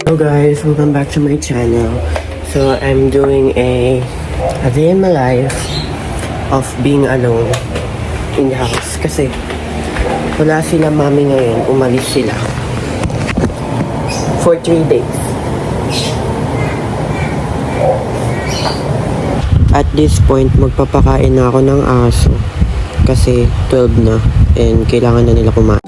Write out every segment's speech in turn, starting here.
Hello guys, welcome back to my channel. So I'm doing a day in my life of being alone in the house kasi wala sila mami ngayon, umalis sila for 3 days. At this point, magpapakain na ako ng aso kasi 12 na and kailangan na nila kumain.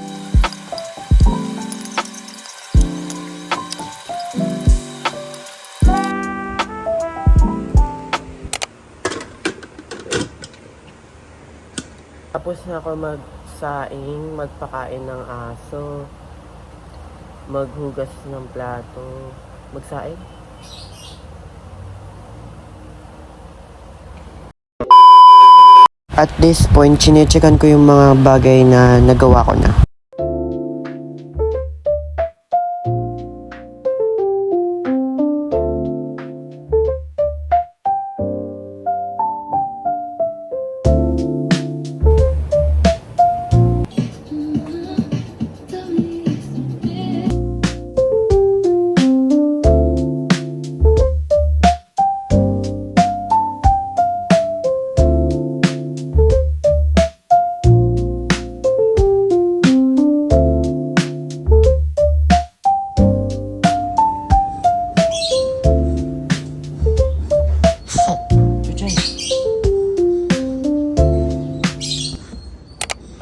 Tapos na ako magsaing, magpakain ng aso, maghugas ng plato, magsaing. At this point, chinechekan ko yung mga bagay na nagawa ko na.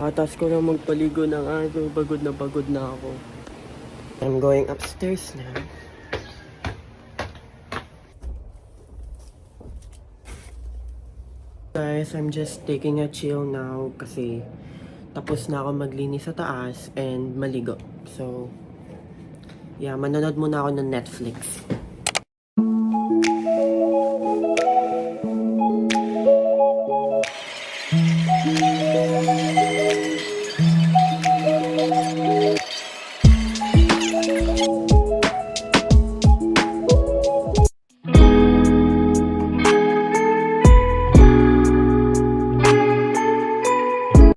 Atas ko na magpaligo ng aso, pagod na ako. I'm going upstairs na. Guys, I'm just taking a chill now kasi tapos na ako maglinis sa taas and maligo. So, yeah, manonood muna ako ng Netflix.